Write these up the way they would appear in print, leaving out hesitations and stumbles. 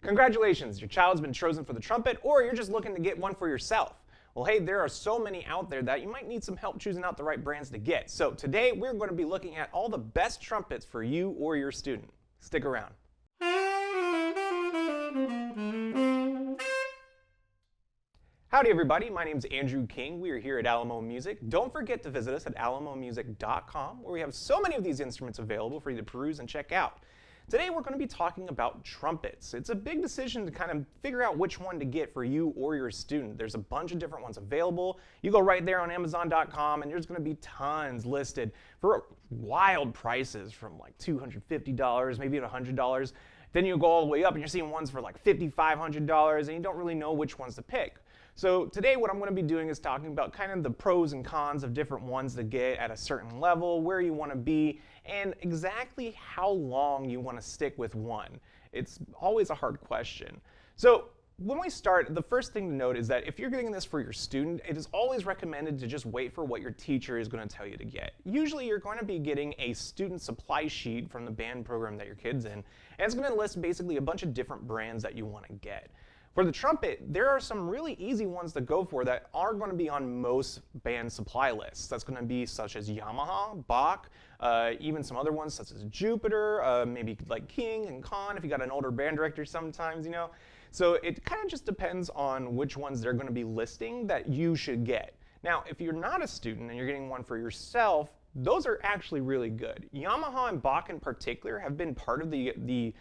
Congratulations, your child's been chosen for the trumpet, or you're just looking to get one for yourself. Well, hey, there are so many out there that you might need some help choosing out the right brands to get. So today we're going to be looking at all the best trumpets for you or your student. Stick around. Howdy everybody, my name is Andrew King. We are here at Alamo Music. Don't forget to visit us at alamomusic.com where we have so many of these instruments available for you to peruse and check out. Today we're going to be talking about trumpets. It's a big decision to kind of figure out which one to get for you or your student. There's a bunch of different ones available. You go right there on Amazon.com and there's going to be tons listed for wild prices from like $250, maybe $100. Then you go all the way up and you're seeing ones for like $5,500 and you don't really know which ones to pick. So today what I'm going to be doing is talking about kind of the pros and cons of different ones to get at a certain level, where you want to be, and exactly how long you want to stick with one. It's always a hard question. So when we start, the first thing to note is that if you're getting this for your student, it is always recommended to just wait for what your teacher is going to tell you to get. Usually you're going to be getting a student supply sheet from the band program that your kid's in, and it's going to list basically a bunch of different brands that you want to get. For the trumpet, there are some really easy ones to go for that are going to be on most band supply lists. That's going to be such as Yamaha, Bach, even some other ones such as Jupiter, maybe like King and Kahn if you got an older band director sometimes, you know. So it kind of just depends on which ones they're going to be listing that you should get. Now, if you're not a student and you're getting one for yourself, those are actually really good. Yamaha and Bach in particular have been part of the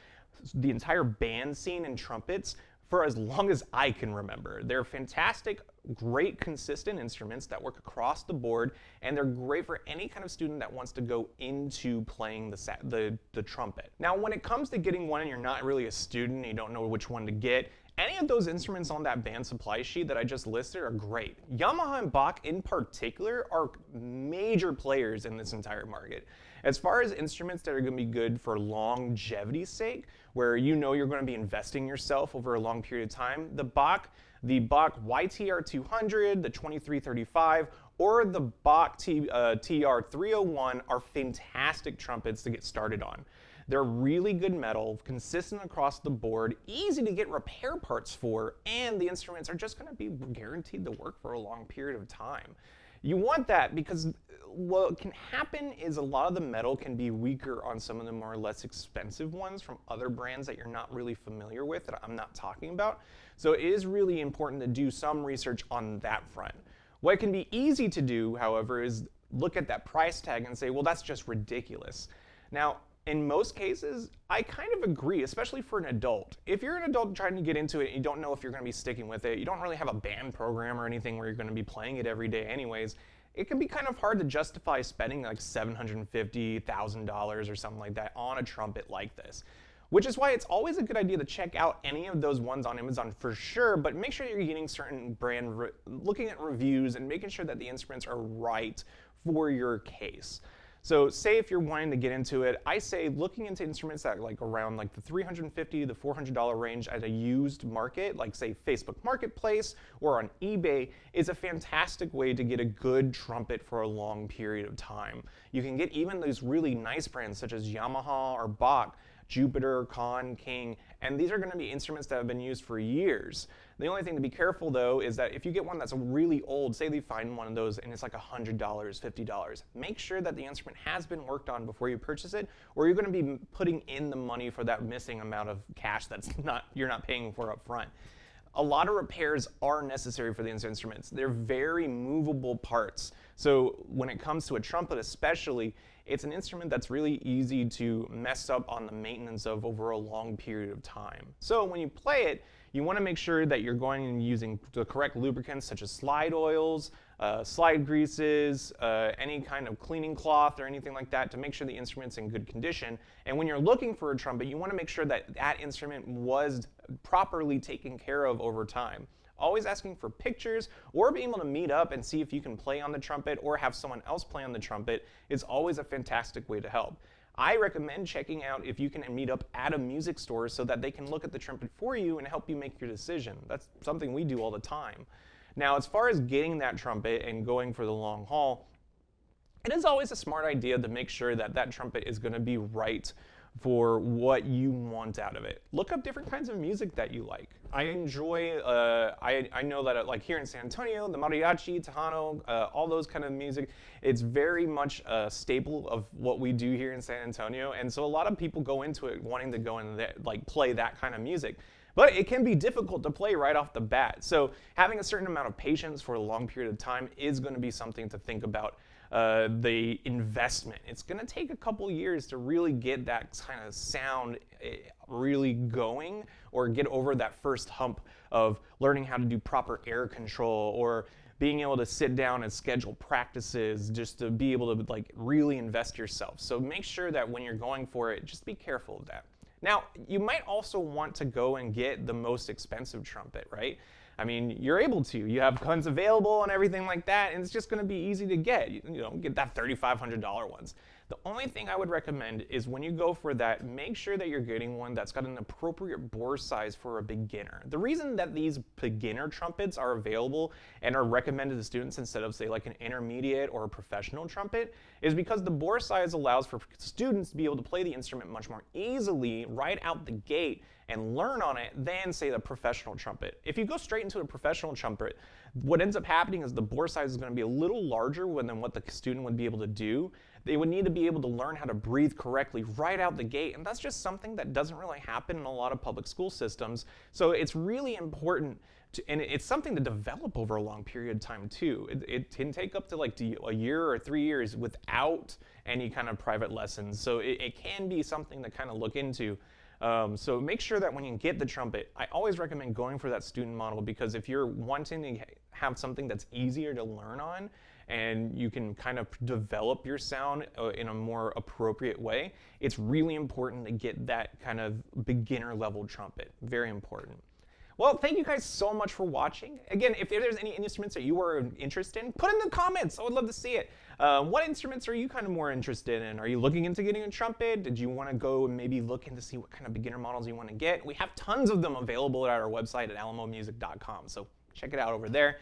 entire band scene in trumpets for as long as I can remember. They're fantastic, great, consistent instruments that work across the board, and they're great for any kind of student that wants to go into playing the trumpet. Now, when it comes to getting one and you're not really a student and you don't know which one to get, any of those instruments on that band supply sheet that I just listed are great. Yamaha and Bach in particular are major players in this entire market. As far as instruments that are going to be good for longevity's sake, where you know you're going to be investing yourself over a long period of time, the Bach YTR 200, the 2335, or the Bach TR 301 are fantastic trumpets to get started on. They're really good metal, consistent across the board, easy to get repair parts for, and the instruments are just going to be guaranteed to work for a long period of time. You want that because what can happen is a lot of the metal can be weaker on some of the more or less expensive ones from other brands that you're not really familiar with, that I'm not talking about. So it is really important to do some research on that front. What can be easy to do, however, is look at that price tag and say, well, that's just ridiculous. Now, in most cases, I kind of agree, especially for an adult. If you're an adult trying to get into it and you don't know if you're going to be sticking with it, you don't really have a band program or anything where you're going to be playing it every day anyways, it can be kind of hard to justify spending like $750,000, $1,000 or something like that on a trumpet like this. Which is why it's always a good idea to check out any of those ones on Amazon for sure, but make sure you're getting certain looking at reviews and making sure that the instruments are right for your case. So say if you're wanting to get into it, I say looking into instruments that like around like the $350 to $400 range at a used market, like say Facebook Marketplace or on eBay, is a fantastic way to get a good trumpet for a long period of time. You can get even those really nice brands such as Yamaha or Bach, Jupiter, Kahn, King, and these are going to be instruments that have been used for years. The only thing to be careful though is that if you get one that's really old, say they find one of those and it's like $100, $50, make sure that the instrument has been worked on before you purchase it, or you're going to be putting in the money for that missing amount of cash you're not paying for up front. A lot of repairs are necessary for these instruments. They're very movable parts. So when it comes to a trumpet especially, it's an instrument that's really easy to mess up on the maintenance of over a long period of time. So when you play it, you want to make sure that you're going and using the correct lubricants such as slide oils, slide greases, any kind of cleaning cloth or anything like that to make sure the instrument's in good condition. And when you're looking for a trumpet, you want to make sure that that instrument was properly taken care of over time. Always asking for pictures or being able to meet up and see if you can play on the trumpet or have someone else play on the trumpet is always a fantastic way to help. I recommend checking out if you can meet up at a music store so that they can look at the trumpet for you and help you make your decision. That's something we do all the time. Now, as far as getting that trumpet and going for the long haul, it is always a smart idea to make sure that that trumpet is going to be right for what you want out of it. Look up different kinds of music that you like. I enjoy, I know that like here in San Antonio, the mariachi, Tejano, all those kind of music, it's very much a staple of what we do here in San Antonio. And so a lot of people go into it wanting to go and like play that kind of music. But it can be difficult to play right off the bat. So having a certain amount of patience for a long period of time is going to be something to think about. The investment. It's going to take a couple years to really get that kind of sound really going, or get over that first hump of learning how to do proper air control, or being able to sit down and schedule practices just to be able to like really invest yourself. So make sure that when you're going for it, just be careful of that. Now, you might also want to go and get the most expensive trumpet, right? I mean, you're able to. You have tons available and everything like that, and it's just going to be easy to get. You know, get that $3,500 ones. The only thing I would recommend is when you go for that, make sure that you're getting one that's got an appropriate bore size for a beginner. The reason that these beginner trumpets are available and are recommended to students instead of, say, like an intermediate or a professional trumpet is because the bore size allows for students to be able to play the instrument much more easily right out the gate and learn on it than, say, the professional trumpet. If you go straight into a professional trumpet, what ends up happening is the bore size is going to be a little larger than what the student would be able to do. They would need to be able to learn how to breathe correctly right out the gate, and that's just something that doesn't really happen in a lot of public school systems. So it's really important and it's something to develop over a long period of time too. It can take up to like a year or 3 years without any kind of private lessons. So it can be something to kind of look into. So make sure that when you get the trumpet, I always recommend going for that student model, because if you're wanting to have something that's easier to learn on and you can kind of develop your sound in a more appropriate way, it's really important to get that kind of beginner level trumpet. Very important. Well, thank you guys so much for watching. Again, if there's any instruments that you are interested in, put in the comments. I would love to see it. What instruments are you kind of more interested in? Are you looking into getting a trumpet? Did you want to go and maybe look into see what kind of beginner models you want to get? We have tons of them available at our website at alamomusic.com, so check it out over there.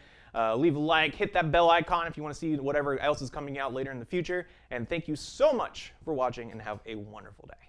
Leave a like, hit that bell icon if you want to see whatever else is coming out later in the future. And thank you so much for watching, and have a wonderful day.